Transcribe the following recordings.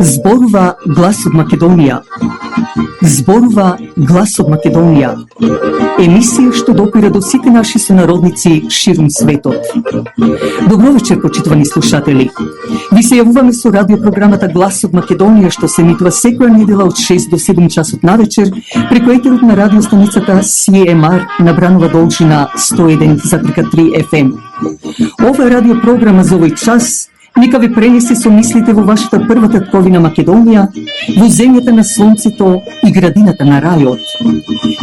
Зборува глас од Македонија. Зборува глас од Македонија. Емисија што допира до сите наши сонародници ширум светот. Добро вечер, почитувани слушатели. Ви се јавуваме со радиопрограмата Глас од Македонија, што се емитува секоја недела од 6 до 7 часот на вечер преку етерот на радиостаницата CMR на Бранова должина 101,3 FM. Ова радиопрограма за овој час нека ве пренесе со мислите во вашата прва татковина Македонија, во земјата на слонцето и градината на рајот.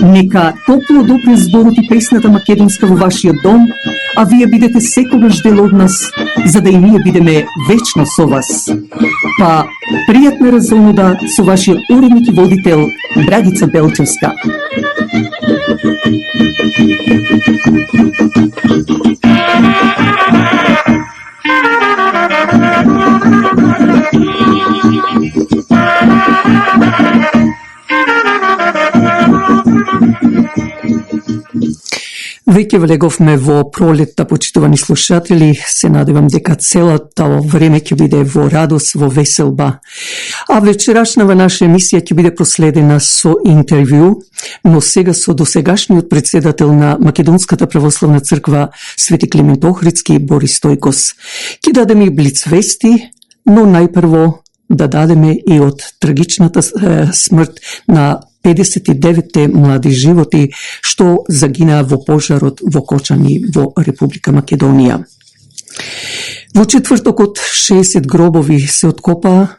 Нека топло допре зборот и песната македонска во вашиот дом, а вие бидете секогаш дел од нас, за да и ние бидеме вечно со вас. Па, пријатна разонуда со вашиот уредник и водител Драгица Белчевска. Веќе влеговме во пролетта, почитувани слушатели. Се надевам дека целото време ќе биде во радост, во веселба. А вечерашнава наша емисија ќе биде проследена со интервју, но сега со досегашниот председател на Македонската православна црква Свети Климент Охридски, Борис Стојкос. Ќе дадеме и блиц вести, но најпрво да дадеме и од трагичната смрт на 59 млади животи што загинаа во пожарот во Кочани во Република Македонија. Во четвртокот 60 гробови се откопаа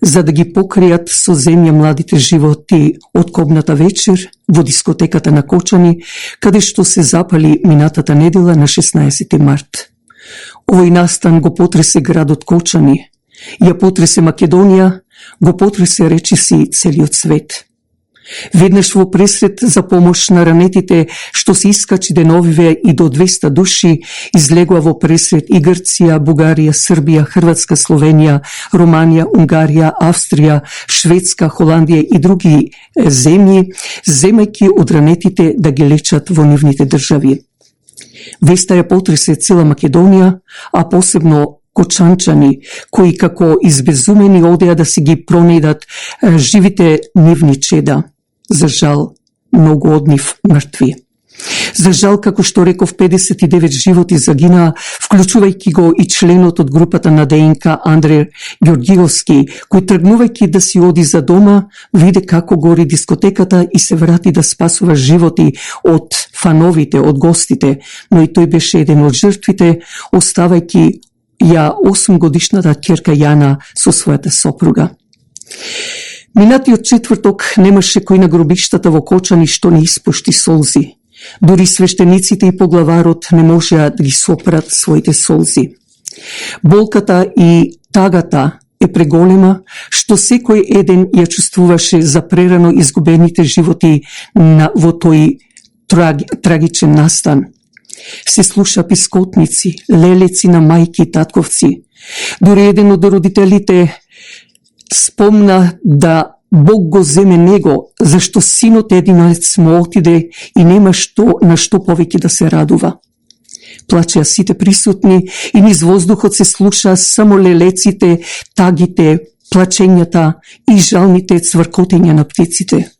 за да ги покријат со земја младите животи од кобната вечер во дискотеката на Кочани, каде што се запали минатата недела на 16 март. Овој настан го потресе градот Кочани, ја потресе Македонија, го потресе речиси целиот свет. Веднаш во пресрет за помош на ранетите што се искачи деновиве и до 200 души, излегува во пресрет и Грција, Бугарија, Србија, Хрватска, Словенија, Романија, Унгарија, Австрија, Шведска, Холандија и други земји, земајќи од ранетите да ги лечат во нивните држави. Веста ја потресе цела Македонија, а посебно кочанчани, кои како избезумени одеа да си ги пронедат живите нивни чеда. За жал, многу од нив мртви. За жал, како што реков, 59 животи загинаа, вклучувајќи го и членот од групата на ДНК Андре Ѓорѓиовски, кој тргнувајќи да си оди за дома, виде како гори дискотеката и се врати да спасува животи од фановите, од гостите, но и тој беше еден од жртвите, оставајќи ја 8-годишната ќерка Јана со својата сопруга. Минатиот четврток немаше кој на гробиштата во Кочани што не испушти солзи. Дури свештениците и поглаварот не можеа да ги сопрат своите солзи. Болката и тагата е преголема, што секој еден ја чувствуваше за прерано изгубените животи во тој трагичен настан. Се слуша пискотници, лелеци на мајки и татковци. Дури еден од родителите спомна да Бог го земе него, зашто синот единец му отиде и нема на што повеќе да се радува. Плачеа сите присутни и низ воздухот се слуша само лелеците, тагите, плачењата и жалните цвркотења на птиците.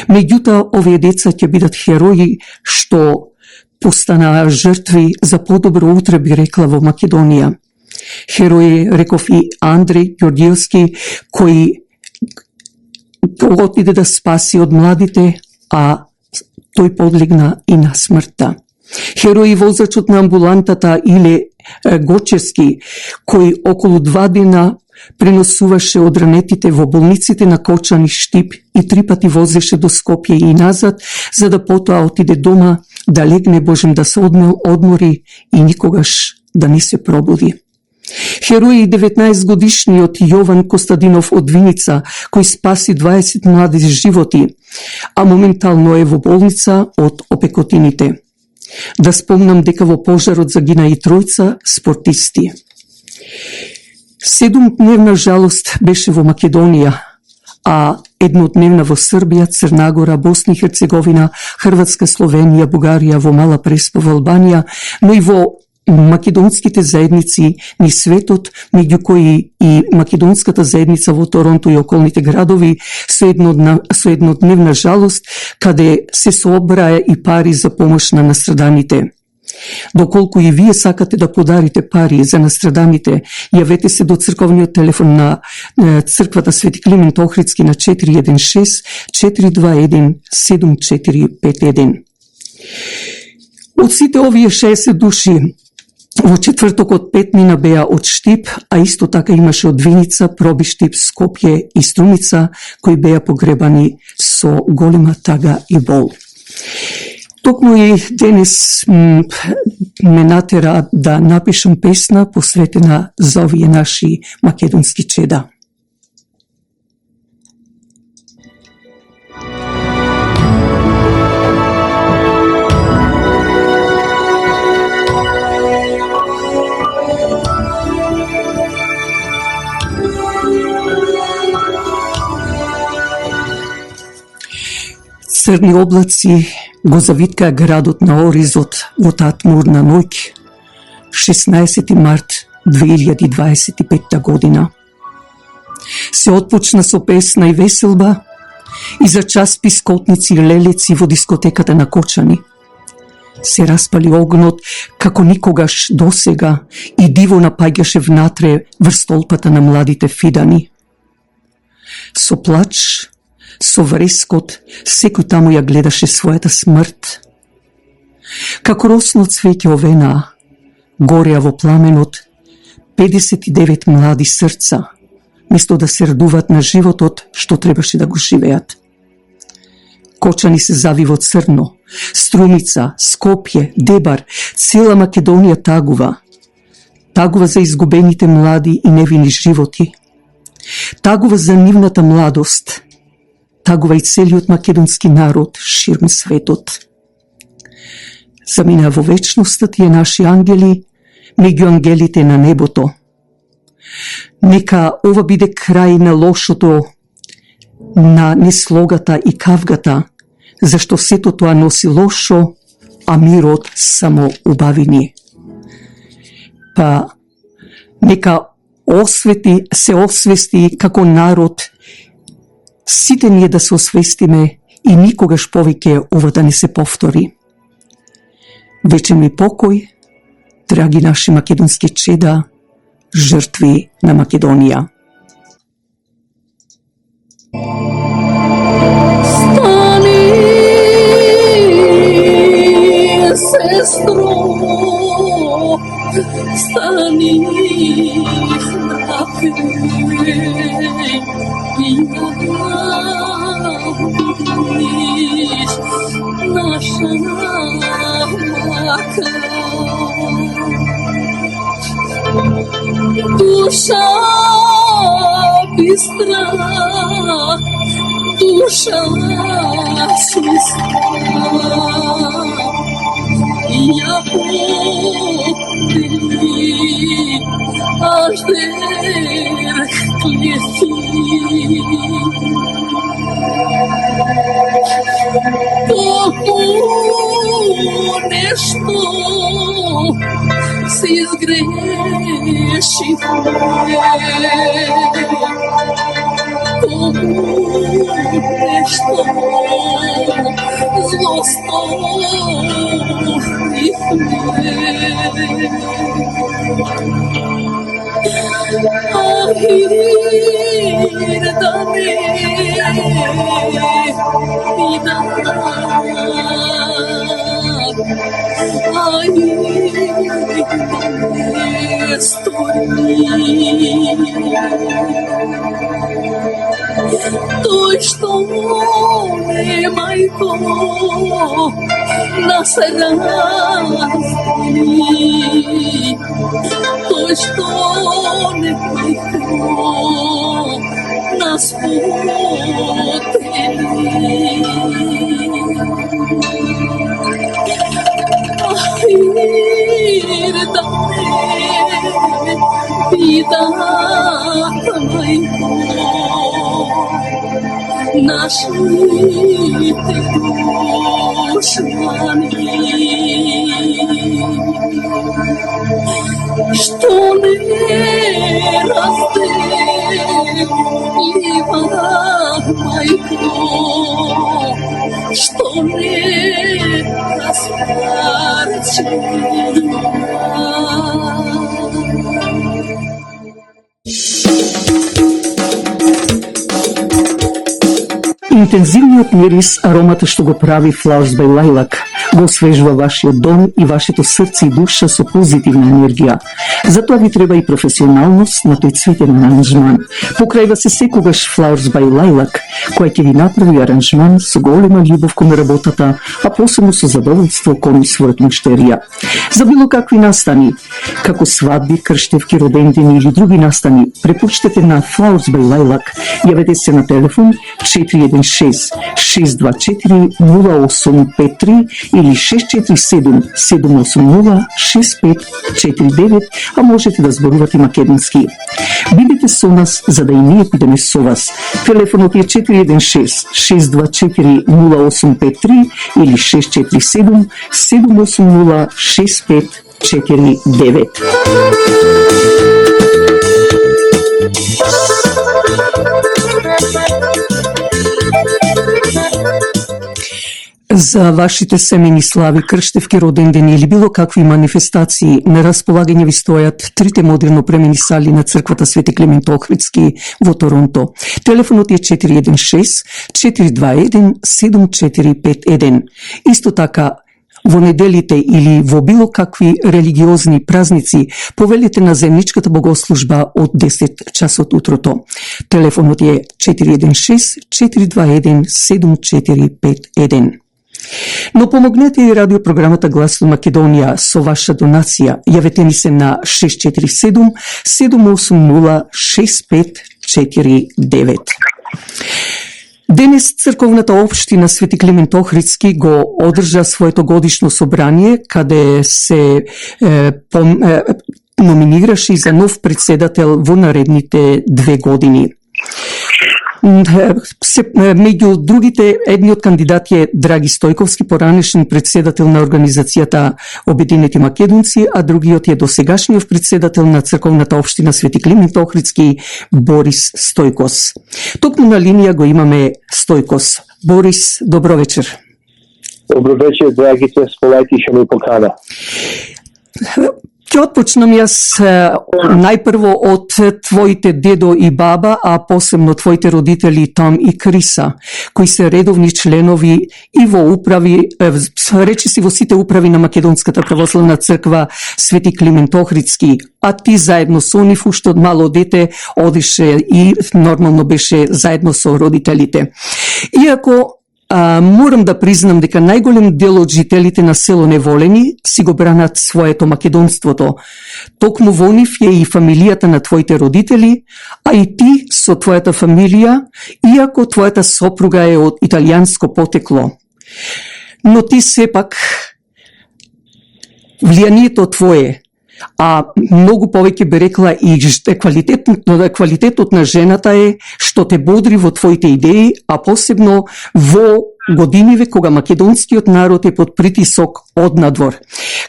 Меѓутоа, овие деца ќе бидат херои што постанаа жртви за подобро утре, би рекла, во Македонија. Херои, реков и Андре Ѓорѓиовски, кој отиде да спаси од младите, а тој подлегна и на смртта. Херои возачот на амбулантата Иле Гочевски, кој околу 2 дена преносуваше од ранетите во болниците на Кочани, Штип и 3 пати возеше до Скопје и назад, за да потоа отиде дома да легне, Божем да се одмори и никогаш да не се пробуди. Херој и 19-годишниот Јован Костадинов од Виница, кој спаси 20 млади животи, а моментално е во болница од опекотините. Да спомнам дека во пожарот загина и 3 спортисти. 7-дневна жалост беше во Македонија, а еднодневна во Србија, Црнагора, Босна и Херцеговина, Хрватска, Словенија, Бугарија, во Мала Преспа, во Албанија, но и во македонските заедници низ светот, меѓу кои и македонската заедница во Торонто и околните градови, со еднодневна жалост, каде се собраа и пари за помош на настраданите. Доколку и вие сакате да подарите пари за настраданите, јавете се до црковниот телефон на црквата Свети Климент Охридски на 416-421-7451. Од сите овие 60 души, во четвртокот 5 мина беа од Штип, а исто така имаше од Виница, Пробиштип, Скопје и Струмица, кои беа погребани со голема тага и бол. Токму и денес ме натера да напишам песна посветена за овие наши македонски чеда. Црни облаци го завиткаа градот на оризот во таа тмурна ноќ, 16 март 2025 година. Се отпочна со песна и веселба и за час пискотници и лелеци во дискотеката на Кочани. Се распали огнот како никогаш досега и диво напаѓаше внатре врз толпата на младите фидани. Со плач, со врескот, секој таму ја гледаше својата смрт. Како росно цвеќе овенаа, гореа во пламенот 59 млади срца, место да се радуваат на животот што требаше да го живеат. Кочани се зави во црно, Струмица, Скопје, Дебар, цела Македонија тагува. Тагува за изгубените млади и невини животи. Тагува за нивната младост. Тагува и целиот македонски народ ширм светот. Заминаа во вечноста тие наши ангели, меѓу ангелите на небото. Нека ова биде крај на лошото, на неслогата и кавгата, зашто сето тоа носи лошо, а мирот само убавини. Па, нека се освести како народ, сите ние да се освестиме и никогаш повеќе ова да не се повтори. Вечен ми покој, драги наши македонски чеда, жртви на Македонија. Стани, сестро, стани, брате, и надвиш наша мака. Душа бистра, душа чиста, ја попели аж дерх клети. Колку нешто се изгреши, колку нешто злостои. Ahir da me vida, ahir story. To što me majko nas razdvoji, to što ne majko nas poteli. Ahir da me видах, мајко, нашите душмани, што не разделивах, мајко, што не Интензивниот мирис, аромата што го прави Flowers by Lilac, го освежува вашиот дом и вашето срце и душа со позитивна енергија. Затоа ви треба и професионалност на тој цветен аранжман. Покрајва се секогаш Flowers by Lilac, која ќе ви направи аранжман со голема љубов кон работата, а посебно со задоволство кон својот муштерија. За било какви настани, како свадби, крштевки, родендени или други настани, препуштете на Flowers by Lilac. Јавете се на телефон 416-624-0853 или 647-780-6549, а можете да зборувате македонски. Бидете со нас, за да и ние бидеме со вас. Телефонот е 416-624-0853 или 647-780-6549. За вашите семени слави, крштевки, родендени или било какви манифестации, на располагање ви стојат трите модерно премени сали на црквата Свети Климент Охридски во Торонто. Телефонот е 416-421-7451. Исто така, во неделите или во било какви религиозни празници, повелите на земничката богослужба од 10 часот утрото. Телефонот е 416-421-7451. Но помогнете и радиопрограмата Глас од Македонија со ваша донација. Јавете ни се на 647-780-6549. Денес црковната општина Свети Климент Охридски го одржа своето годишно собрание, каде се номинираше за нов председател во наредните 2 години. Меѓу другите, едниот кандидат е Драги Стојковски, поранешен председател на организацијата Обединети македонци, а другиот е досегашниот председател на црковната општина Свети Климент Охридски, Борис Стојкос. Токму на линија го имаме Стојкос. Борис, добро вечер. Добро вечер, драгите сполајки што ми покана. Ќе отпочнам јас најпрво од твоите дедо и баба, а посебно твоите родители Том и Криса, кои се редовни членови и во управи, речиси во сите управи на Македонската православна црква Свети Климент Охридски, а ти заедно со нив уште од мало дете одише и нормално беше заедно со родителите. Иако морам да признам дека најголем дел од жителите на село Неволени си го бранат своето македонството. Токму во нив е и фамилијата на твоите родители, а и ти со твојата фамилија, иако твојата сопруга е од италијанско потекло. Но ти сепак влијанието твое, а многу повеќе би рекла и квалитетот на жената е што те бодри во твоите идеи, а посебно во годиниве кога македонскиот народ е под притисок од надвор.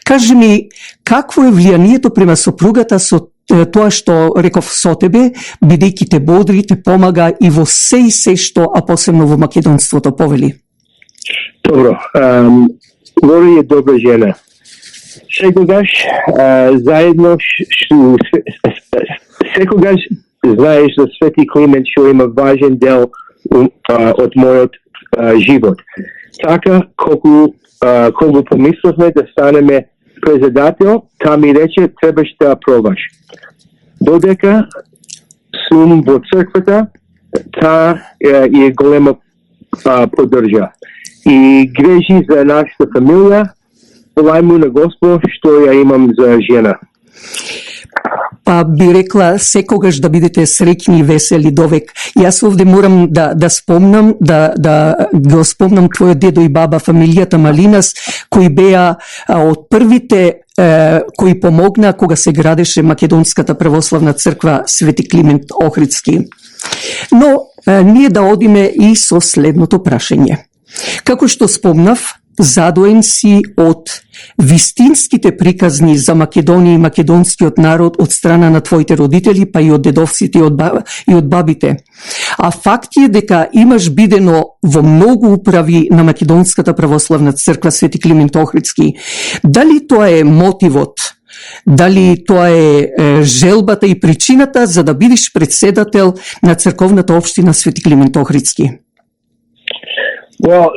Кажи ми, какво е влијанието према сопругата со тоа што реков со тебе, бидејќи те бодри, те помага и во се и се што, а посебно во македонството, повели? Добро, Лори е добра жена. Секогаш заедно секогаш знаеш да Свети Климент што има важен дел од мојот живот. Така колку помисловме да станеме председател, та ми рече требаш да пробаш. Додека сум во црквата, та е голема поддржа. И грежи за нашата фамилија, Влај му на Господ што ја имам за жена. Па би рекла секогаш да бидете среќни и весели довек. Јас овде морам да спомнам, да го спомнам твојот дедо и баба, фамилијата Малинас, кои беа од првите кои помогна кога се градеше Македонската православна црква Свети Климент Охридски. Но ние да одиме и со следното прашање. Како што спомнав, задоен си од вистинските приказни за Македонија и македонскиот народ од страна на твоите родители, па и од дедовците и од бабите. А факт е дека имаш бидено во многу управи на Македонската православна црква Свети Климент Охридски. Дали тоа е мотивот? Дали тоа е желбата и причината за да бидеш председател на црковната општина Свети Климент Охридски? Well,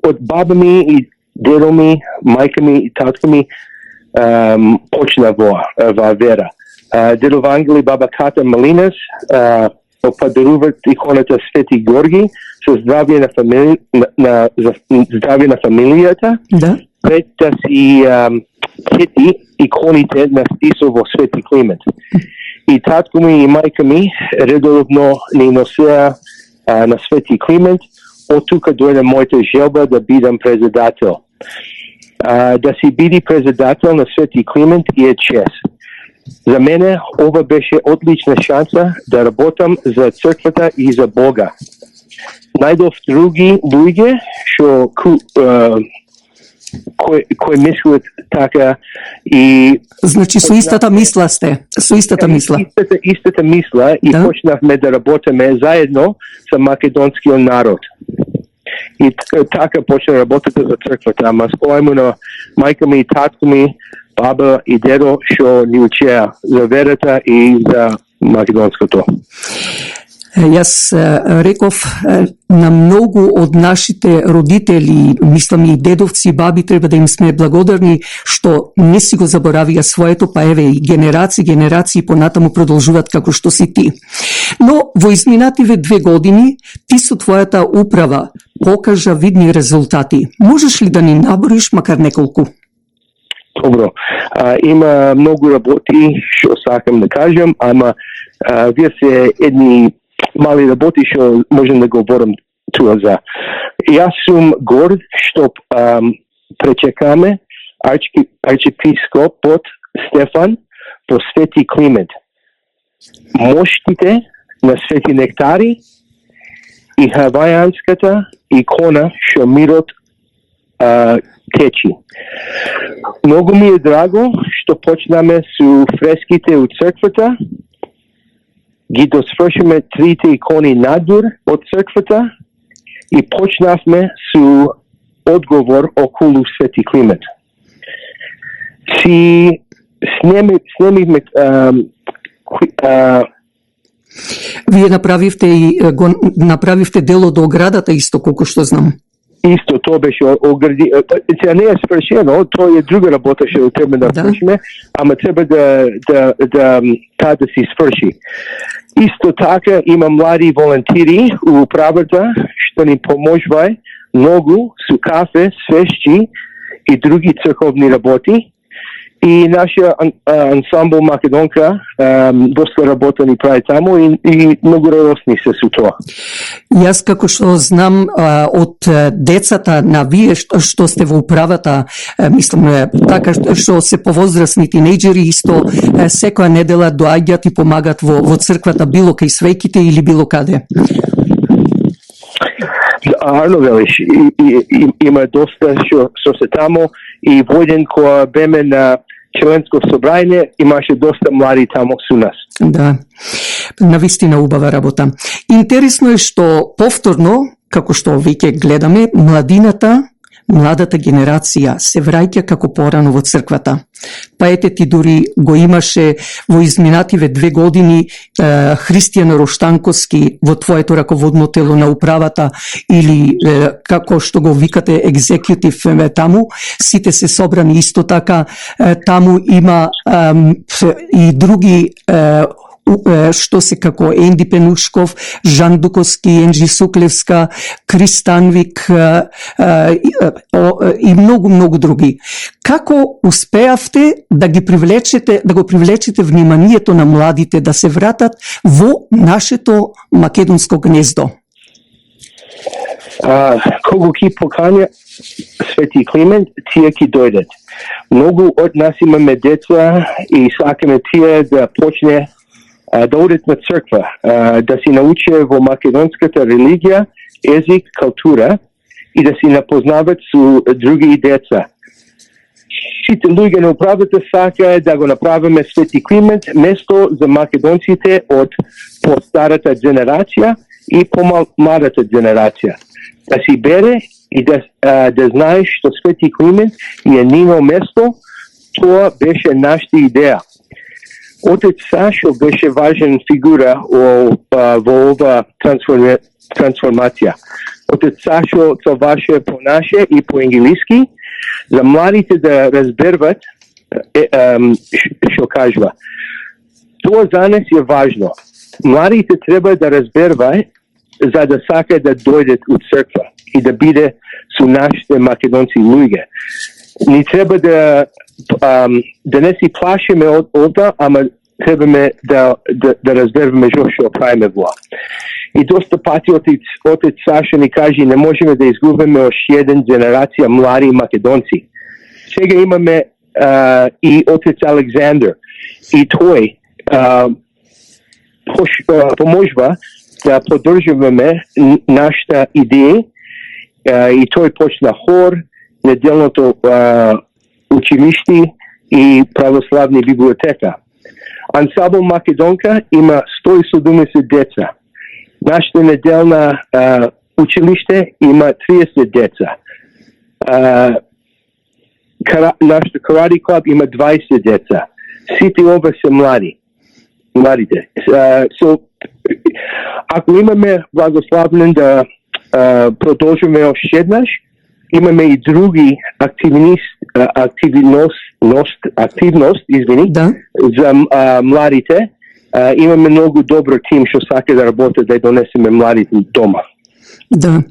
од баба ми и дедо ми, мајка ми и татко ми почна во вера. Дедо Вангели, баба Ката Малинас подаруваат иконата Свети Георги со здравје на фамилијата, Да. пред да си сети иконите на Стисо во Свети Климент. И татко ми и мајка ми редовно ни носеа на Свети Климент. Од тука дојде мојата желба да бидам председател. Да си биди председател на Свети Климент е чест. За мене ова беше одлична шанса да работам за црквата и за Бога. Најдов други луѓе што кои мислат така и Значи со истата мисла сте, со истата мисла. Истата мисла и Да. почнавме да работиме заедно со македонскиот народ. И така почна работата за црквата. Ама спојамо на мајка ми и татко ми, баба и дедо што ни учеа за верата и за македонското. Јас реков на многу од нашите родители, мислам и дедовци и баби, треба да им сме благодарни што не си го заборавија своето, па еве и генерации понатаму продолжуваат како што си ти. Но во изминативе 2 години ти со твојата управа покажа видни резултати. Можеш ли да ни наброиш макар неколку? Добро. Има многу работи што сакам да кажам, ама вие се едни мали работи што можем да говорам туа за. Јас сум горд што пречекаме архиепископот Стефан во Свети Климент. Моштите на Свети Нектари и хавајанската икона што мирот течи. Многу ми е драго што почнаме со фреските од црквата, ги досвршиме 3 икони надвор од црквата и почнавме со одговор околу Свети Климент. Си снемивме Вие направивте дело до оградата исто колку што знам. Исто тоа беше огради. Сега не е свршено, тоа е друга работа што треба да свршиме, ама треба да си сврши. Исто така има млади волонтери у управата што ни поможуваат многу со кафе, свешчи и други црковни работи. И нашиот ансамбл Македонка доста работа ни прави таму и многу радосни се со тоа. Јас како што знам од децата на вие што сте во управата, мислам така што се повозрасни тинејџери исто секоја недела доаѓаат и помагат во црквата било кај свеќите или било каде. Арно велиш, има доста што се таму и во еден која беме на членско собрање имаше доста млади таму со нас. Да, навистина убава работа. Интересно е што повторно, како што веќе гледаме, младата генерација се враќа како порано во црквата. Па ете ти дури го имаше во изминативе 2 години Христијан Роштанковски во твоето раководно тело на управата или како што го викате екзекутив таму, сите се собрани исто така, таму има и други што се како Енди Пенушков, Жан Дуковски, Енджи Суклевска, Кристанвик и многу други. Како успеавте да го привлечете вниманието на младите да се вратат во нашето македонско гнездо? Кога ги покања Свети Климент, тие ќе дојдат. Многу од нас имаме деца и сакаме тие да почне да одат на црква, да си научи во македонската религија, език, култура и да си напознават со други деца. Сите луѓе на управата сака да го направиме Свети Климент место за македонците од по-старата генерација и по-младата генерација. Да си бере и да знаеш што Свети Климент е нино место, тоа беше нашата идеја. Отец Сашо беше важен фигура во ова трансформација. Отец Сашо целваше по наше и по енглиски, за младите да разберват што кажува. Тоа за нас е важно. Младите треба да разберваат за да сака да дојдат од црква и да биде со нашите македонци луѓе. Ни треба да не си плашиме од ова, ама требаме да разберваме што правиме во. И доста пати отец Саша ни каже не можеме да изгубиме още еден генерација млади македонци. Сега имаме и отец Александр и тој поможува да поддржуваме нашата идеја и тој почна хор, неделното училиште и православна библиотека. Ансамбл Македонка има 170 деца. Нашата неделна училиште има 30 деца. Нашата каради клуб има 20 деца. Сите ова се младите. Ако имаме благословен да продолжиме още еднаш, имаме и други активност, за младите. Имаме многу добро тим што сака да работи да донесеме младите дома. Да.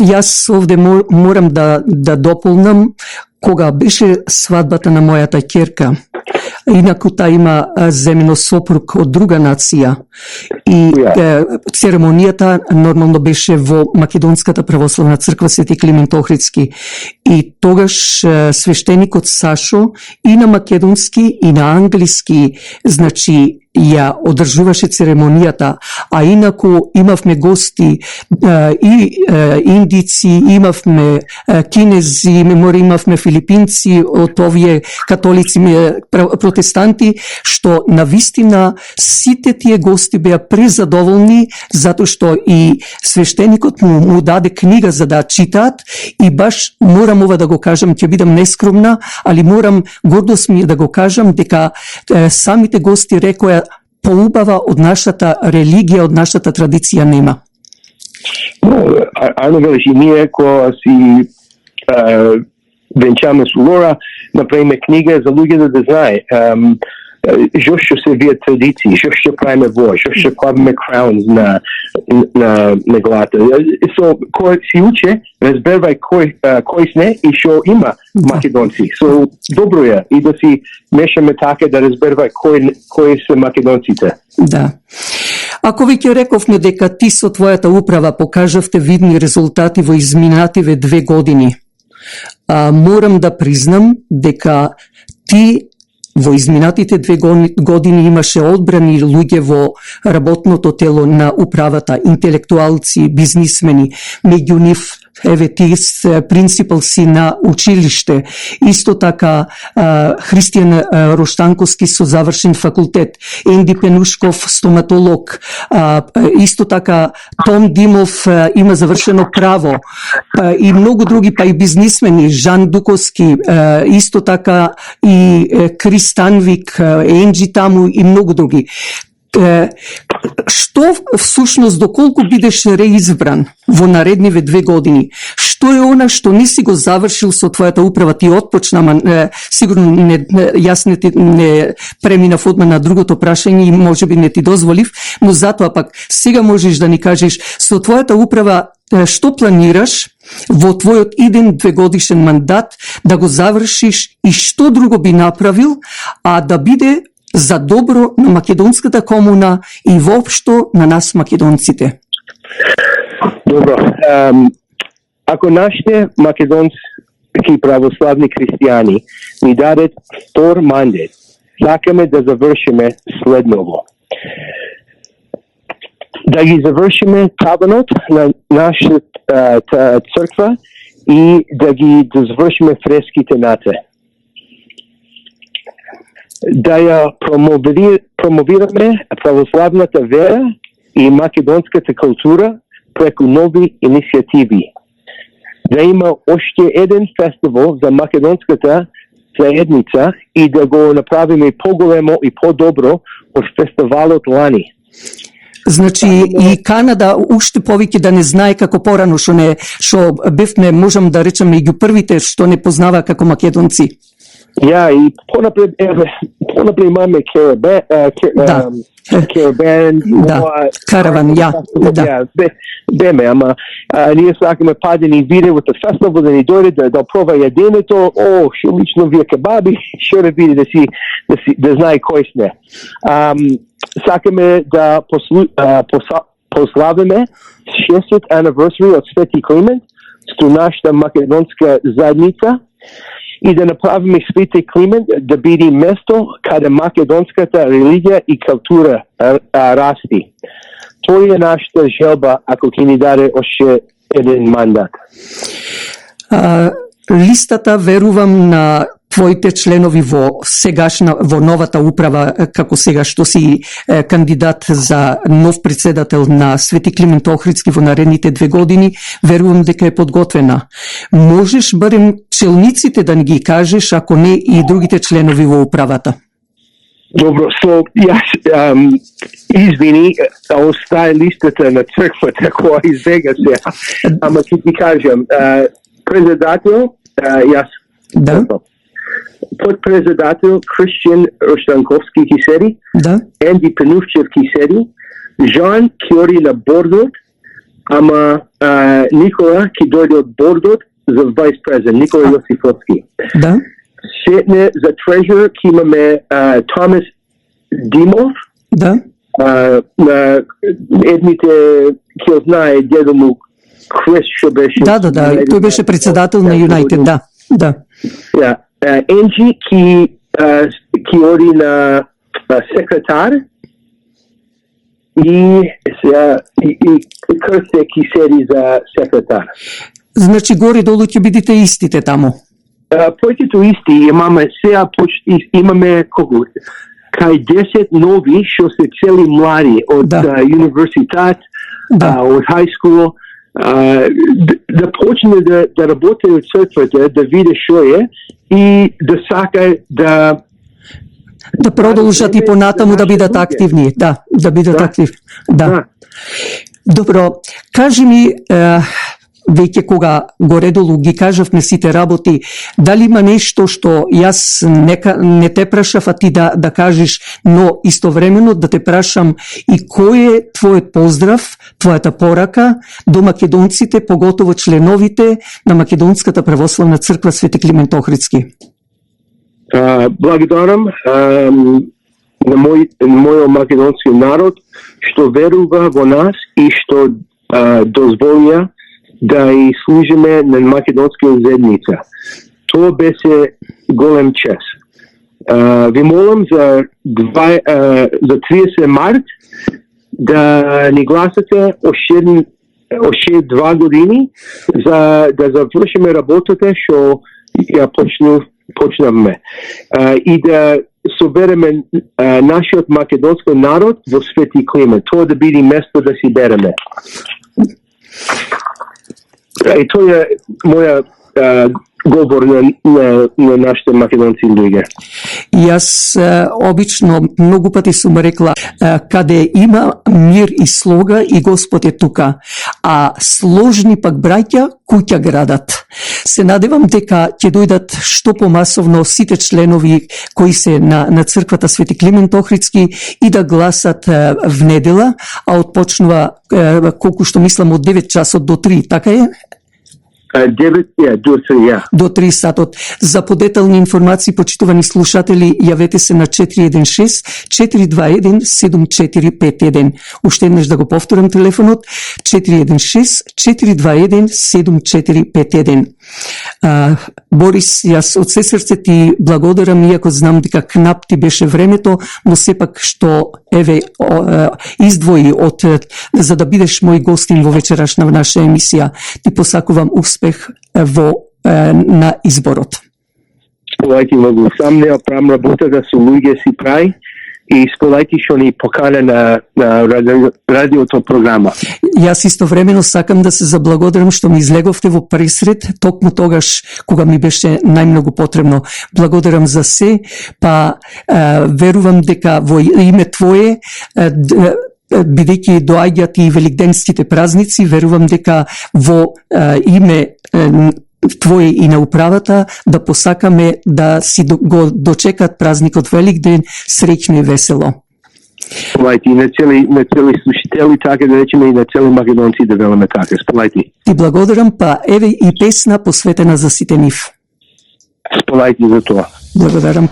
Јас овде морам да дополнам кога беше свадбата на мојата ќерка. Инаку та има земено сопруг од друга нација и церемонијата нормално беше во Македонската православна црква Свети Климент Охридски и тогаш свештеникот Сашо и на македонски и на англиски значи ја одржуваше церемонијата, а инаку имавме гости и индици, имавме кинези, имавме филипинци, од овие католици протестанти, што навистина сите тие гости беа презадоволни, затоа што и свештеникот му даде книга за да читаат и баш морам ова да го кажам, ќе бидам нескромна, али морам гордост ми да го кажам дека самите гости рекоа поубава од нашата религија, од нашата традиција нема. Арно велиш, и ние кога си венчаме со Лора, направиме книга за луѓе да знае што се вие традиции, што правиме во, што клавиме краунс на главата. Кој си уче, разбервај кој сне и што има македонци. Добро е и да си мешаме така да разбервај кои се македонците. Да. Ако веќе рековме дека ти со твојата управа покажавте видни резултати во изминативе 2 години, морам да признам дека ти во изминатите 2 години имаше одбрани луѓе во работното тело на управата, интелектуалци, бизнисмени, меѓу нив еве ти принципал си на училиште, исто така Христијан Роштанковски со завршен факултет, Енди Пенушков стоматолог, исто така Том Димов има завршено право и многу други, па и бизнисмени, Жан Дуковски, исто така и Крис Станвик, Енджи таму и многу други. Што всушност доколку бидеш реизбран во наредниве 2 години, што е она што не си го завршил со твојата управа, ти отпочна, сигурно јас не преминав одма на другото прашање и можеби не ти дозволив, но затоа пак сега можеш да ни кажеш со твојата управа што планираш во твојот иден 2-годишен мандат да го завршиш и што друго би направил, а да биде за добро на македонската комуна и воопшто на нас македонците? Добро. ако нашите македонски православни христијани ни дадат втор мандат, сакаме да завршиме следново. Да ги завршиме кабанот на нашата црква и да завршиме фреските нате. Да ја промовираме православната вера и македонската култура преку нови иницијативи. Да има още еден фестивал за македонската заедница и да го направиме поголемо и подобро од фестивалот лани. Значи и Канада уште повеќе да не знае како порано што бевме, можам да речеме, и првите што не познава како македонци. Ја, и понапред имаме Карабан, Караван, да. Беме, ама ние сакаме падени видео од фестивал да ни дојде да пробва јаденето, што лично вие кебаби, што да види да знае кој сме. Сакаме да прославиме 6th anniversary од Свети Климент со нашата македонска заедница и да направиме Свети Климент да биде место каде македонската религија и култура расти. Тоа е нашата желба ако ќе ни даде още еден мандат. Листата, верувам, на твоите членови во новата управа, како сега што си кандидат за нов председател на Свети Климент Охридски во наредните 2 години, верувам дека е подготвена. Можеш барем челниците да ни ги кажеш, ако не и другите членови во управата? Добро, јас извини, остави листата на црквата која избега се. Ама ќе ти кажам, председател, јас. Да. Подпредседател Кристијан Роштанковски ќе седи, Да. Енди Пенувчев ќе седи, Жан ќе оди на бордот, ама Никола ќе дојде од бордот за вајс президент, Никола Јосифовски. Да. Сетне за treasurer ќе имаме Томас Димов. Да. Едните ќе знае дедо му Крис што беше. Да, тој беше председател на Юнайтед, да. Да. Ja, Енджи ќе оди на секретар и Крсе ќе седи за секретар. Значи горе-долу ќе бидете истите таму. Поетито исти, имаме сега имаме колку кај 10 нови што се цели млади од универзитет, од high school, да почне да работи од црквата, да види што е и да сака да продолжат и понатаму да бидат активни, да бидат активни. Да. Добро, кажи ми, веќе кога горедолу ги кажавме сите работи, дали има нешто што јас не те прашав, а ти да кажеш, но истовремено да те прашам и кој е твојот поздрав, твојата порака до македонците, поготово членовите на Македонската православна црква Свети Климент Охридски? Благодарам на мојот македонски народ што верува во нас и што дозволија да и служиме на македонската заедница. Тоа беше голем чест. Ви молам за 30 март да ни гласате още 2 години за да завршиме работата што ја почнавме. И да собереме нашиот македонски народ во Свети Климент. Тоа да биде место да си береме. И тоа е моја говор на нашите македонци луѓе. Јас обично многу пати сум рекла, каде има мир и слога и Господ е тука, а сложни пак браќа куќа градат. Се надевам дека ќе дојдат што помасовно сите членови кои се на црквата Свети Климент Охридски и да гласат в недела, а отпочнува колку што мислам од 9 часот до 3, така е? 9 до 3 до 3 сатот. За подетални информации, почитувани слушатели, јавете се на 416-421-7451. Уште еднаш да го повторам телефонот, 416-421-7451. Борис, јас од се срце ти благодарам, иако знам дека кнап ти беше времето, но сепак што еве издвои за да бидеш мој гостин во вечерашна наша емисија. Ти посакувам успех на изборот. Сполајте многу. Сам не правам работата со луѓе си прави и сполајте што ни покана на радиото програма. Јас истовремено сакам да се заблагодарам што ми излеговте во пресред, токму тогаш кога ми беше најмногу потребно. Благодарам за се, па верувам дека во име Твое, бидејќи доаѓаат и великденските празници, верувам дека во име Твое и на управата да посакаме да си го дочекат празникот Великден среќно и весело. Сполајте, на цели слушатели, така да речеме и на цели македонци да веламе така. Сполајте. Ти благодарам, па еве и песна посветена за сите нив. Сполајте за тоа. Благодарам.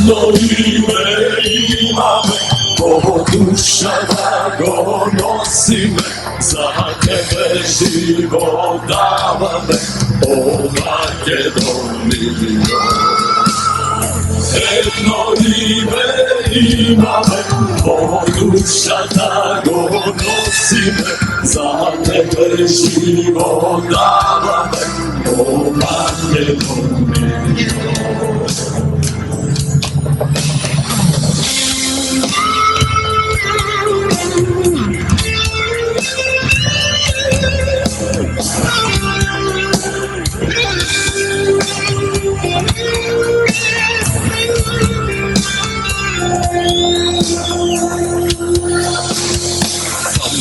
Едно име имаме, по душа да го носиме, за тебе живот даваме, о Македонијо. Едно име имаме, по душа да го носиме, за тебе живот даваме, о Македонијо.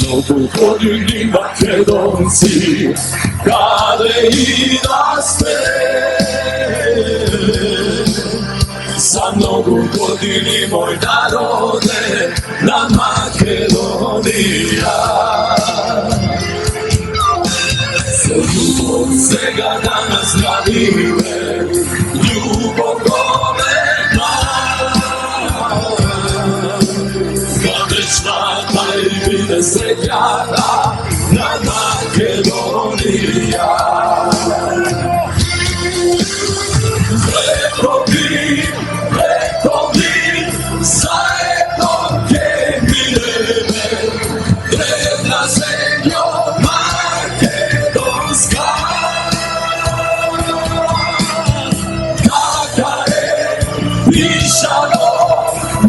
Многу години македонци, каде и да сте, за многу години мој народе на Македонија. Со љубов сега данас градиме, љубов голема, вечната и биде среќата на Македонија. Преко ви, заедно ќе минеме, древна земјо македонска. Така е пишано,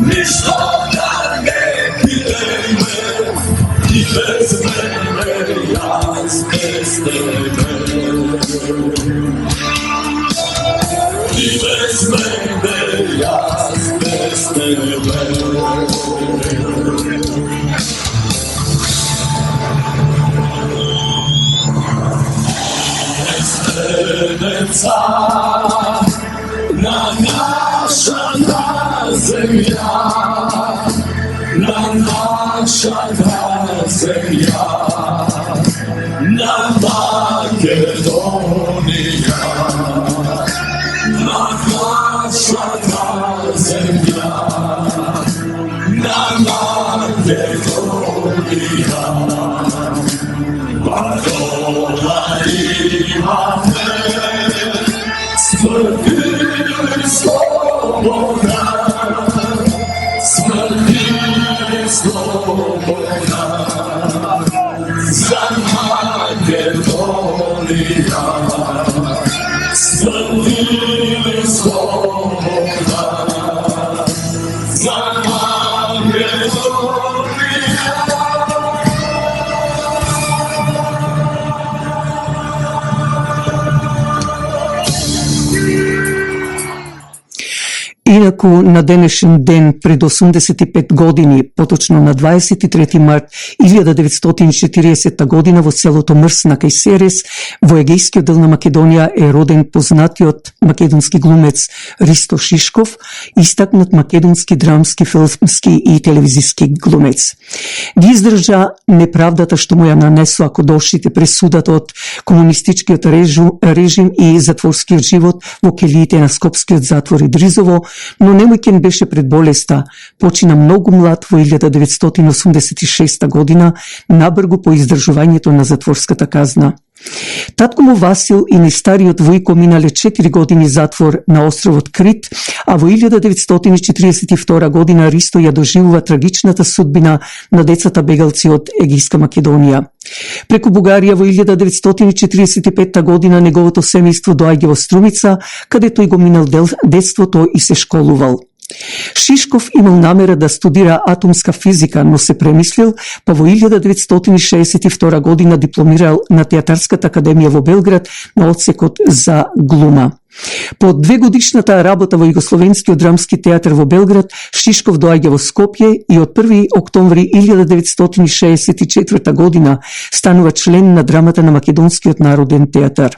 ништо да не бидеме, и без мене, јас без тебе. И без мене, јас без тебе. Естенеца на нашата земја, на нашата земја, на Македонија, на нашата земја, на Македонија. Парола имаме, смрт и слобода, смрт и слобода. Инаку, на денешен ден пред 85 години, поточно на 23 март 1940 година во селото Мрсна кај Серес, во егејскиот дел на Македонија е роден познатиот македонски глумец Ристо Шишков, истакнат македонски драмски, филмски и телевизиски глумец. Ги издржа неправдата што му ја нанесоа кодошите пресудата од комунистичкиот режим и затворскиот живот во келиите на Скопскиот затвор и Дризово, но немојќен беше пред болеста. Почина многу млад во 1986 година, набргу по издржувањето на затворската казна. Татко му Васил и најстариот Војко минале 4 години затвор на островот Крит, а во 1942 година Ристо ја доживува трагичната судбина на децата бегалци од Егејска Македонија. Преку Бугарија во 1945 година неговото семејство доаѓа во Струмица, каде тој го минал детството и се школувал. Шишков имал намера да студира атомска физика, но се премислил, па во 1962 година дипломирал на Театарската академија во Белград на одсекот за глума. По 2-годишната работа во Југословенскиот драмски театар во Белград, Шишков доаѓа во Скопје и од 1. октомври 1964 година станува член на драмата на Македонскиот народен театар.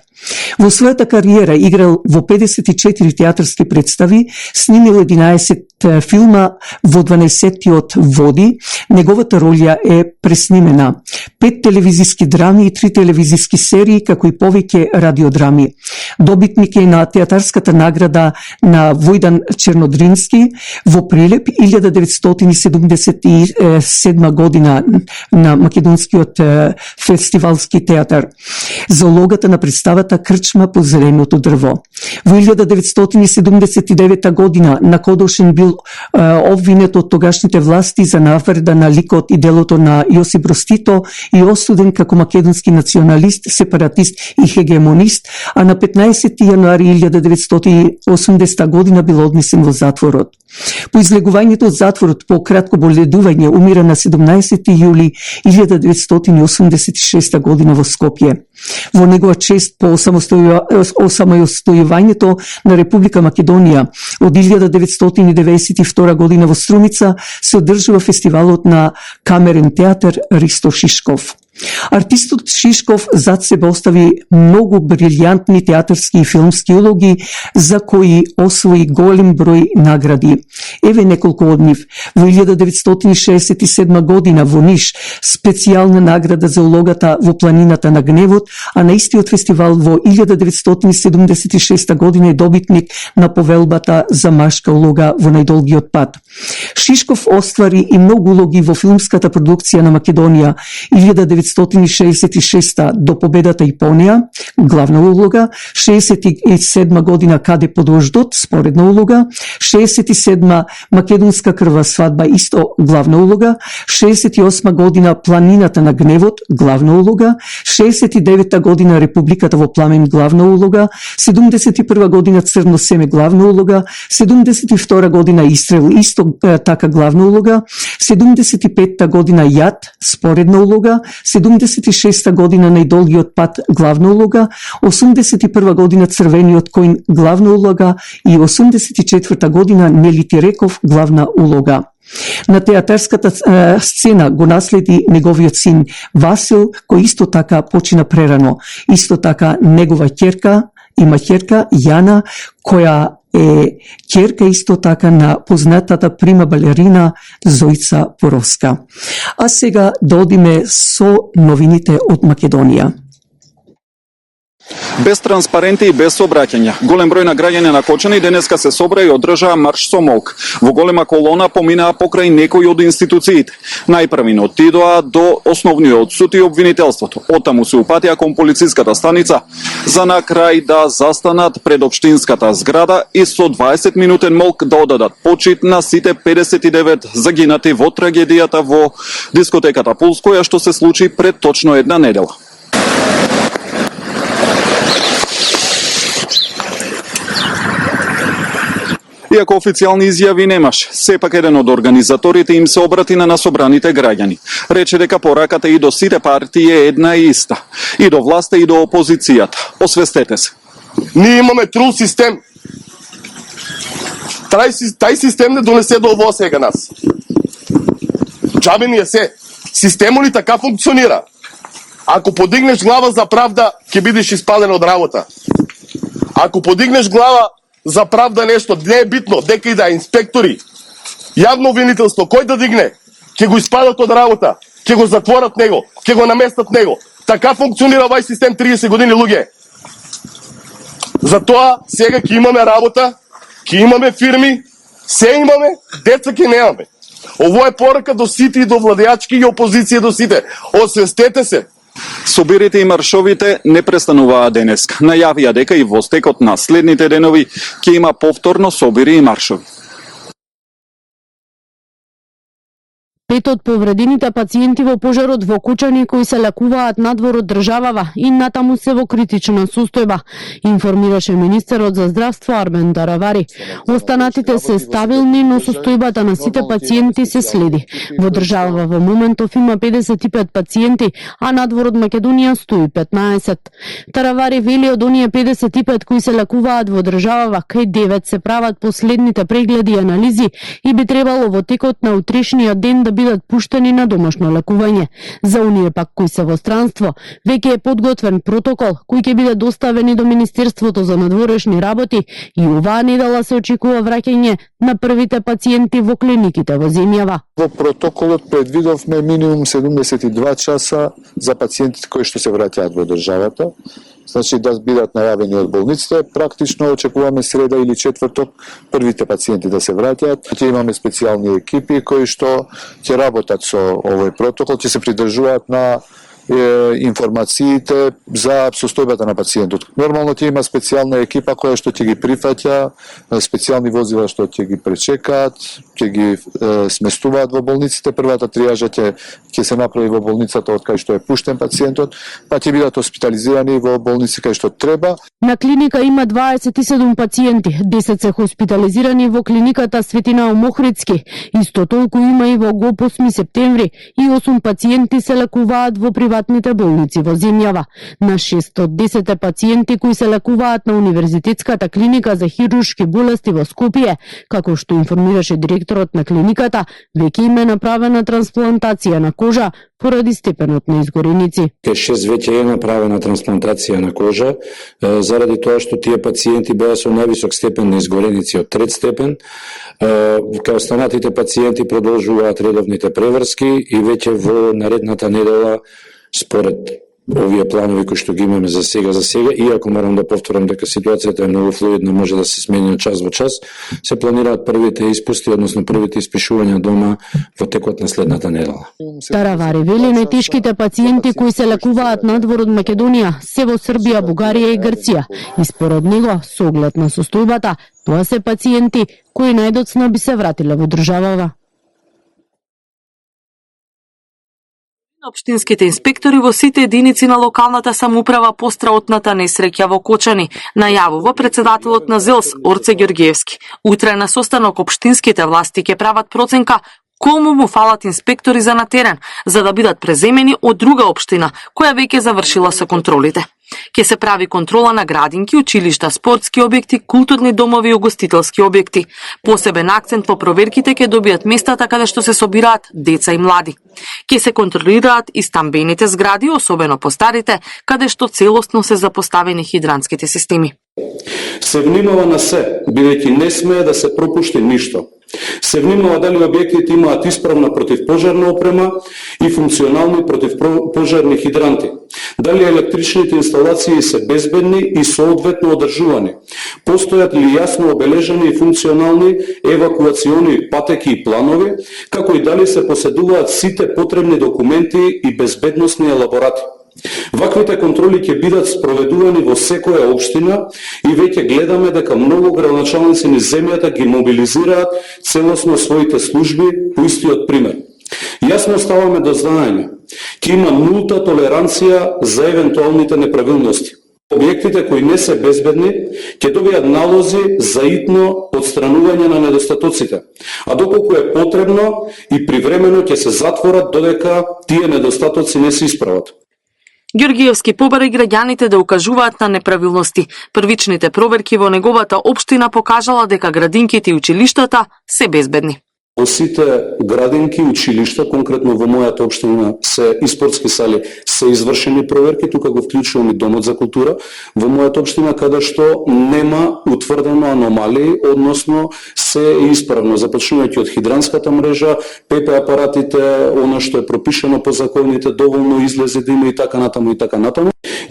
Во својата кариера играл во 54 театарски представи, снимил 11 филма, во 12-тиот води, неговата ролја е преснимена. 5 телевизиски драми и 3 телевизиски серии, како и повеќе радиодрами. Добитник е на театарската награда на Војдан Чернодрински во Прилеп 1977 година на Македонскиот фестивалски театар за улогата на представата Крчма по зеленото дрво. Во 1979 година накодошен бил обвинет од тогашните власти за навреда на ликот и делото на Јосип Брз Тито и осуден како македонски националист, сепаратист и хегемонист, а на 15 јануари 1980 година бил однесен во затворот. По излегувањето од затворот по кратко боледување умира на 17 јули 1986 година во Скопје. Во негова чест по осамостојувањето на Република Македонија од 1992 година во Струмица се одржува фестивалот на камерен театар Ристо Шишков. Артистот Шишков зад себе остави многу брилјантни театарски и филмски улоги за кои освои голем број награди. Еве неколку од нив. Во 1967 година во Ниш специјална награда за улогата во Планината на гневот, а на истиот фестивал во 1976 година е добитник на повелбата за машка улога во Најдолгиот пат. Шишков оствари и многу улоги во филмската продукција на Македонија 1966 до победата Јапонија, главна улога, 67 година Каде подождот, споредна улога, 67 Македонска крва свадба, исто главна улога, 68 година Планината на гневот, главна улога, 69 година Републиката во пламен, главна улога, 71 година Црно семе, главна улога, 72 година Истрел, исто така главна улога, 75 година Јад, споредна улога, 76 година Најдолгиот пат, главна улога, 81 година Црвениот коин, главна улога и 84 година Нели Тиреков, главна улога. На театарската сцена го наследи неговиот син Васил, кој исто така почина прерано. Исто така негова ќерка, има ќерка Јана, која е ќерка исто така на познатата прима балерина Зојца Поровска. А сега да одиме со новините од Македонија. Без транспаренти и без собраќања, голем број на граѓани на Кочани денеска се собра и одржаа марш со молк. Во голема колона поминаа покрај некои од институциите. Најпрвин отидоа до основниот суд и обвинителството. Оттаму се упатија кон полициската станица, за на крај да застанат пред општинската зграда и со 20 минутен молк да одадат почит на сите 59 загинати во трагедијата во дискотеката Пулс, која што се случи пред точно една недела. Иако официјални изјави немаш, сепак еден од организаторите им се обрати на насобраните граѓани. Рече дека пораката и до сите партии е една и иста, и до власта и до опозицијата. Освестете се. Ние имаме трул систем. Тај систем не донесе до ово сега нас. Джабе ни е се. Системот ли така функционира? Ако подигнеш глава за правда, ќе бидеш испаден од работа. Ако подигнеш глава за правда нешто, не е битно, дека и да инспектори, јавно обвинителство, кој да дигне, ќе го испадат од работа, ќе го затворат него, ќе го наместат него. Така функционира овај систем 30 години, луѓе. Затоа сега ќе имаме работа, ќе имаме фирми, се имаме, деца ќе немаме. Ово е порака до сите и до владеачки и опозиција до сите. Освестете се. Собирите и маршовите не престануваа денеска. Најавија дека и во стекот на следните денови ќе има повторно собири и маршови. 5 од повредените пациенти во пожарот во Кучани кои се лекуваат надвор од државава и натаму се во критична состојба, информираше министерот за здравство Армен Таравари. Останатите се стабилни, но состојбата на сите пациенти се следи. Во државава во моментов има 55 пациенти, а надвор од Македонија 115. Таравари вели од оние 55 кои се лекуваат во државава, кај 9 се прават последните прегледи и анализи и би требало во текот на утрешниот ден да бидат пуштени на домашно лекување. За оние пак кои се во странство, веќе е подготвен протокол кој ќе биде доставен до Министерството за надворешни работи и оваа недела се очекува враќање на првите пациенти во клиниките во земјава. Во протоколот предвидовме минимум 72 часа за пациентите кои што се враќаат во државата. Значи да бидат најавени од болниците, практично очекуваме среда или четврток првите пациенти да се враќаат. Ќе имаме специјални екипи кои што ќе работат со овој протокол, ќе се придржуваат на информациите за состојбата на пациентот. Нормално ќе има специјална екипа која што ќе ги прифаќа, специјални возила што ќе ги пречекаат, ќе ги сместуваат во болниците. Првата тријажа ќе се направи во болницата од кај што е пуштен пациентот, па ќе бидат хоспитализирани во болници кај што треба. На клиника има 27 пациенти, 10 се хоспитализирани во клиниката Светина Мохридски, исто толку има и во ГОП 8 септември и 8 пациенти се лекуваат во приватните болници во земјава. На 6 од 10 пациенти кои се лекуваат на Универзитетската клиника за хируршки болести во Скопје, како што информираше директорот на клиниката, веќе им е направена трансплантација на кожа поради степенот на изгореници. 6 веќе е направена трансплантација на кожа, заради тоа што тие пациенти беа со највисок степен на изгореници од 3 степен. Кај останатите пациенти продолжуваат редовните преврски и веќе во наредната недела според овие планови кои што ги имаме за сега, иако морам да повторам дека ситуацијата е многу флуидна, може да се смени од час во час, се планираат првите испусти, односно првите испишувања дома во текот на следната недела. Таравари вели најтешките пациенти кои се лекуваат надвор од Македонија се во Србија, Бугарија и Грција. И според него, со оглед на состојбата, тоа се пациенти кои најдоцна би се вратиле во државава. Општинските инспектори во сите единици на локалната самоуправа по страотната несреќа во Кочани, најавува председателот на ЗЕЛС Орце Ѓорѓиевски. Утре на состанок општинските власти ќе прават проценка колку му фалат инспектори за на терен, за да бидат преземени од друга општина, која веќе завршила со контролите. Ке се прави контрола на градинки, училишта, спортски објекти, културни домови и угостителски објекти. Посебен акцент во проверките ќе добијат местата каде што се собираат деца и млади. Ке се контролираат и стамбените згради, особено по старите, каде што целосно се запоставени хидранските системи. Се внимава на се, бидејќи не смее да се пропушти ништо. Се внимава дали објектите имаат исправна противпожарна опрема и функционални противпожарни хидранти. Дали електричните инсталации се безбедни и соодветно одржувани. Постојат ли јасно обележани и функционални евакуациони патеки и планови, како и дали се поседуваат сите потребни документи и безбедносни елаборати. Ваквите контроли ќе бидат спроведувани во секоја општина и веќе гледаме дека многу градоначалници низ земјата ги мобилизираат целосно своите служби по истиот пример. Јасно ставаме до знаење, ќе има нулта толеранција за евентуалните неправилности. Објектите кои не се безбедни ќе добијат налози за итно отстранување на недостатоците, а доколку е потребно и привремено ќе се затворат додека тие недостатоци не се исправат. Георгиевски побари граѓаните да укажуваат на неправилности. Првичните проверки во неговата општина покажала дека градинките и училиштата се безбедни. Во сите градинки, училишта, конкретно во мојата општина се и спортски сали, се извршени проверки, тука го вклучувам и Домот за култура, во мојата општина каде што нема утврдено аномалии, односно се е исправно, започнувајќи од хидранската мрежа, ПП апаратите, она што е пропишано по законите, доволно излези да има и така натаму.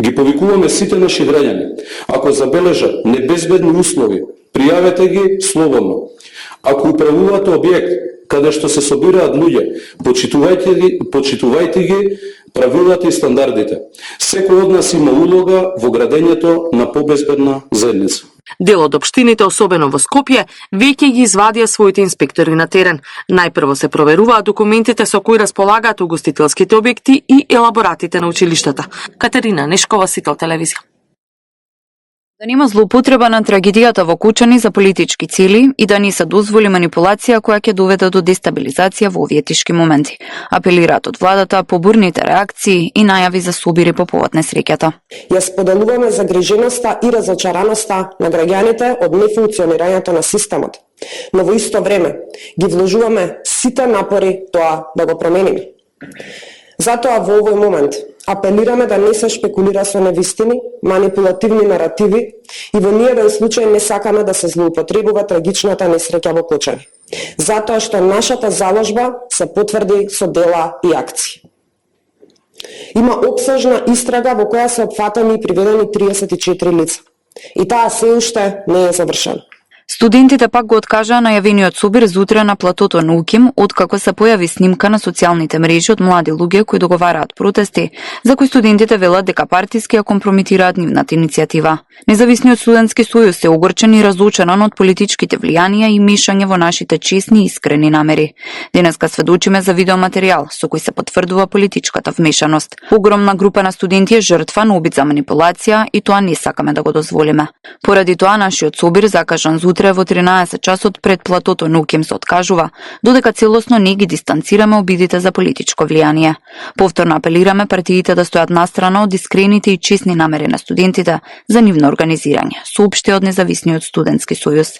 Ги повикуваме сите наши граѓани. Ако забележат небезбедни услови, пријавете ги слободно. Ако управувате објект каде што се собираат луѓе, почитувајте ги правилата и стандардите. Секој од нас има улога во градењето на побезбедна заедница. Дел од општините, особено во Скопје, веќе ги извадија своите инспектори на терен. Најпрво се проверуваат документите со кои располагаат угостителските објекти и елаборатите на училиштата. Катерина Нешкова, Сител телевизија. Да нема злоупотреба на трагедијата во Кучани за политички цели и да не се дозволи манипулација која ќе доведе до дестабилизација во овие тешки моменти. Апелираат од владата по бурните реакции и најави за собири по повод несреќата. Ја споделуваме загриженоста и разочараноста на граѓаните од нефункционирањето на системот, но во исто време ги вложуваме сите напори тоа да го промениме. Затоа во овој момент апелираме да не се шпекулира со невистини, манипулативни наративи и во ниеден случај не сакаме да се злоупотребува трагичната несреќа во Кучани. Затоа што нашата заложба се потврди со дела и акции. Има опсежна истрага во која се опфатени и приведени 34 лица. И таа се уште не е завршена. Студентите пак го откажаа најавениот собир за утре на платото на Уким, откако се појави снимка на социјалните мрежи од млади луѓе кои договараат протести, за кои студентите велат дека партиски ја компрометираат нивната иницијатива. Независниот студентски сојуз се огорчен и разочаран од политичките влијанија и мешање во нашите честни и искрени намери. Денеска сведочиме за видеоматеријал со кој се потврдува политичката вмешаност. Огромна група на студенти е жртва на обид за манипулација и тоа не сакаме да го дозволиме. Поради тоа нашиот собир закажан за утре во 13 часот пред платото на Уким се откажува, додека целосно не ги дистанцираме обидите за политичко влијание. Повторно апелираме партиите да стојат настрана од искрените и честни намери на студентите за нивно организирање, соопшти од Независниот студентски сојуз.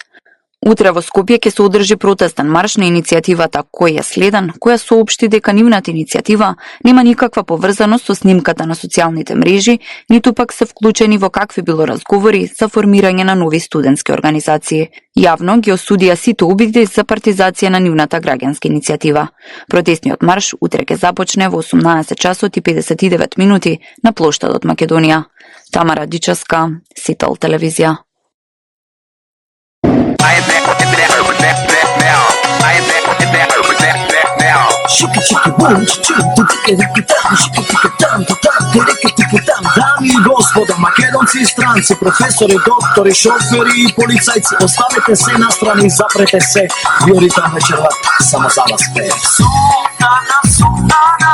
Утре во Скопје ќе се одржи протестен марш на иницијативата Кој е следен, која соопшти дека нивната иницијатива нема никаква поврзаност со снимката на социјалните мрежи, ниту пак се вклучени во какви било разговори за формирање на нови студентски организации. Јавно ги осудија сите обиди за партизација на нивната граѓанска иницијатива. Протестниот марш утре ќе започне во 18 часот и 59 минути на плоштадот Македонија. Тамара Дичаска, Сител телевизија. Дами и господа, македонци и странци, професори, доктори, шофери и полицајци, оставете се настрани и запрете се. Виоритан вечерва само за вас пее. Султана, султана,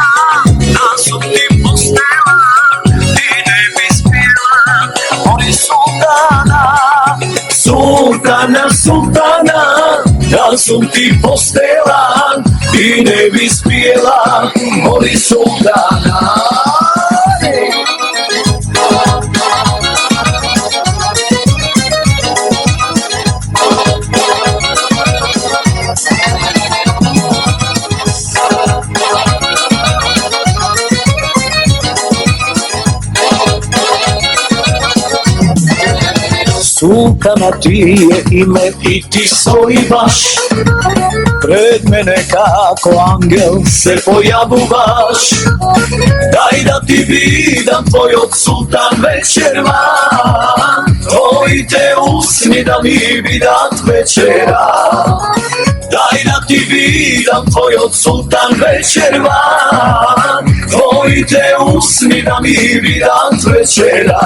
да сум ти постела, ти не би спела, моли султана. Султана, султана, да сум ти постела, ти не би спела, моли султана. Султана ти е име и ти сојбаш, пред мене како ангел се појавуваш. Дај да ти видам твојот султан вечерва, твоите усни да ми видат вечера. Дај да ти видам твојот султан вечерва, твоите усни да ми видат вечера.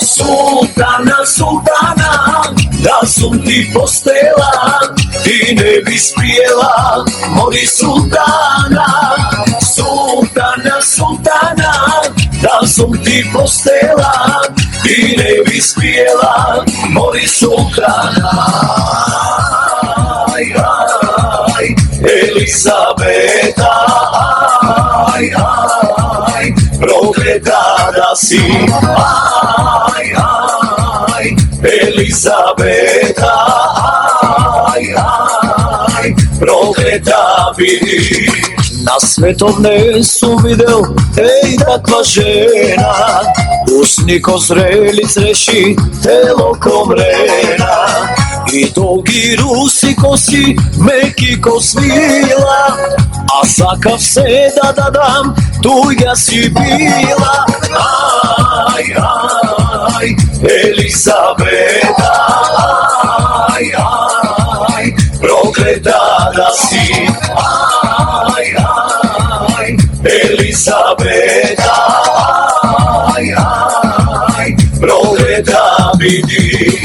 Султана, султана, да сум ти постела, ти не би спиела, моли султана. Султана, султана, да сум ти постела и не би спиела мори сутрана. Ај, ај, Елизавета, ај, ај, проклета да си. Ај, ај, Елизавета, ај, ај, проклета биди. На светот не сум видел таква жена, уснико зрели цреши, тело комрена, и долги руси коси, меки ко свила, а сакав се да дадам, туѓа си била. Ај, ај, Елизавета, ај, ај, проклета да си. Ај, ај, Елизавета, ај, ај, проклета биди.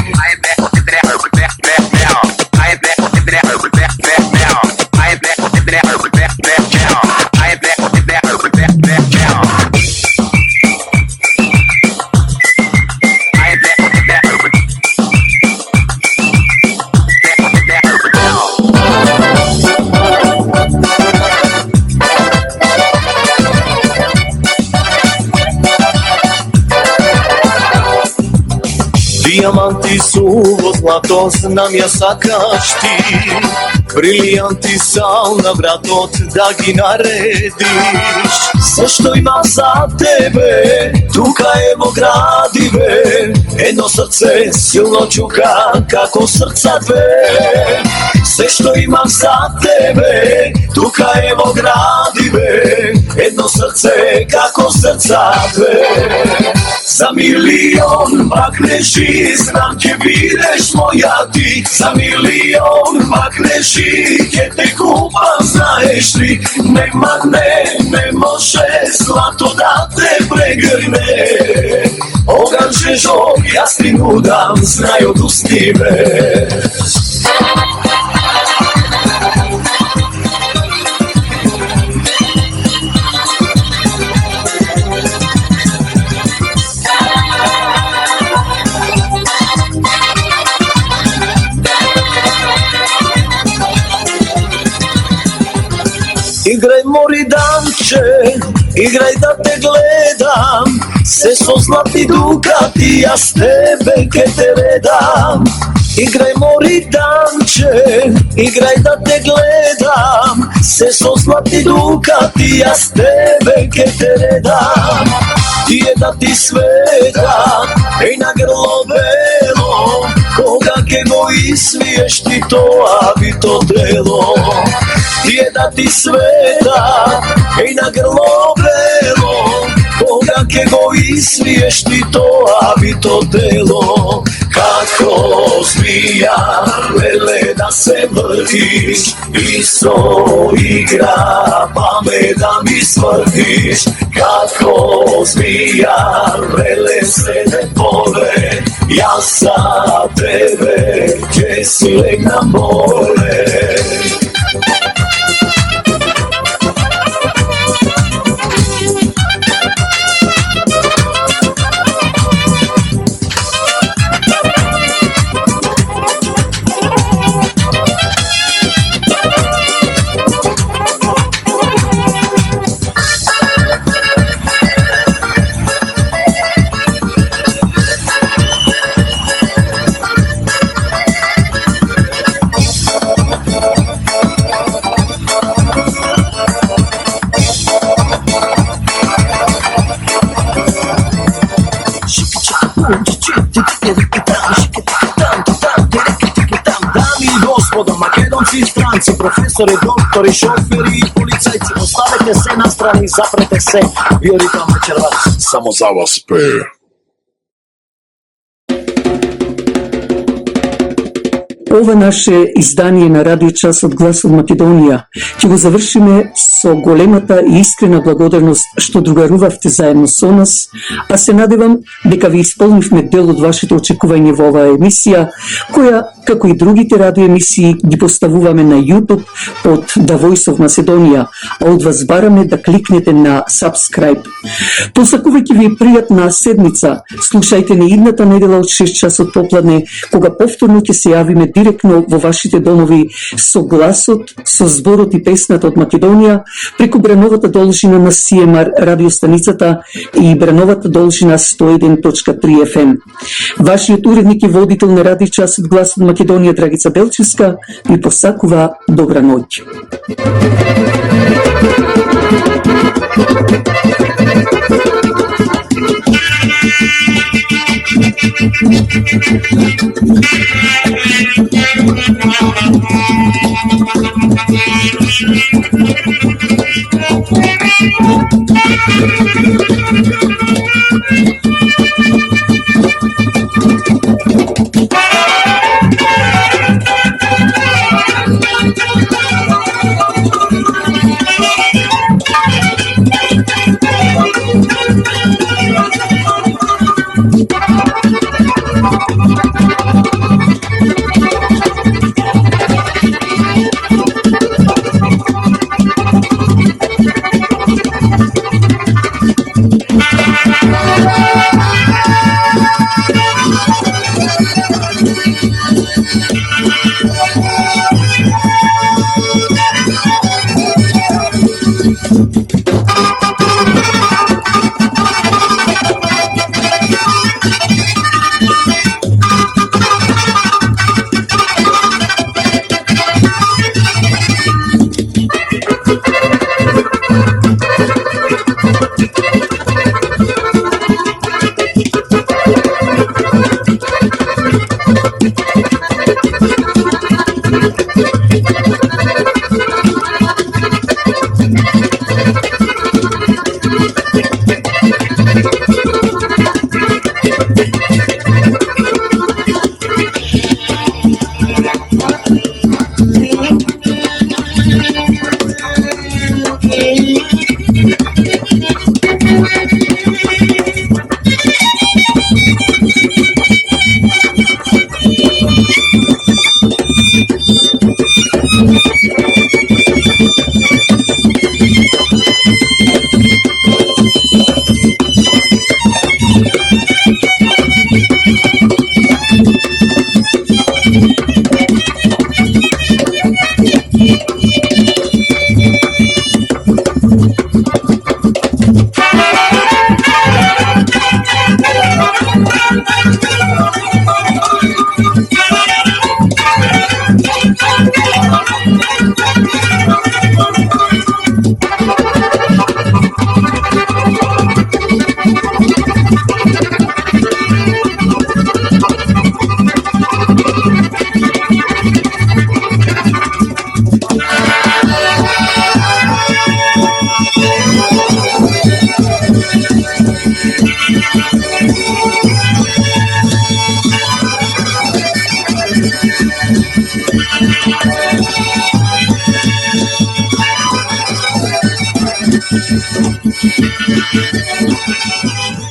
Дијаманти су во злато, знам ја сакаш ти, брилијанти сал на вратот да ги наредиш. Се што имам за тебе, тука е во градиве, едно срце силно чука како срца две. Се што имам за тебе, тука е во градиве, едно срце како срца две. За милион макнеши, знам ќе бидеш моја ти. За милион макнеши, ќе те купам, знаеш ли. Нема, не може злато да те прегрне. Оган жежок, јас ти нудам, знај од усти ме. Играј мори данче, играј да те гледам, се со златни дукати, јас тебе ке те редам. Играј мори данче, играј да те гледам, се со златни дукати, јас тебе ке те редам. Тие да ти света, еј на грло бело, кога ке го исвиеш ти тоа бито дело. Тие да ти света, еј на грло бело, кога ке го исвиеш ти тоа бито дело. Како змија, леле да се вртиш, и со игра паме да ми свртиш. Како змија, леле среде поле, јас за тебе ќе си легнам боле. Дами и господа, македонци и странци, професори, доктори, шофери и полицајци, оставете се настрани, запрете се. Виоритам вечерва само за вас пее. Ова наше издание на Радио Час од Глас од Македонија ќе го завршиме со големата и искрена благодарност што другарувавте заедно со нас, а се надевам дека ви исполнивме дел од вашите очекување во оваа емисија, која, како и другите радиоемисии, ги поставуваме на YouTube под The Voice of Macedonia, а од вас бараме да кликнете на subscribe. Посакувајќи ви пријатна седмица, слушајте не идната недела од 6 часот попладне, кога повторно ќе се јавиме директно во вашите домови со гласот, со зборот и песната од Македонија, преку бреновата должина на CMR радиостаницата и бреновата должина 101.3 FM. Вашиот уредник и водител на Радио Час од Глас од Македонија, Драгица Белчевска, ви посакува добра ноќ. Thank you.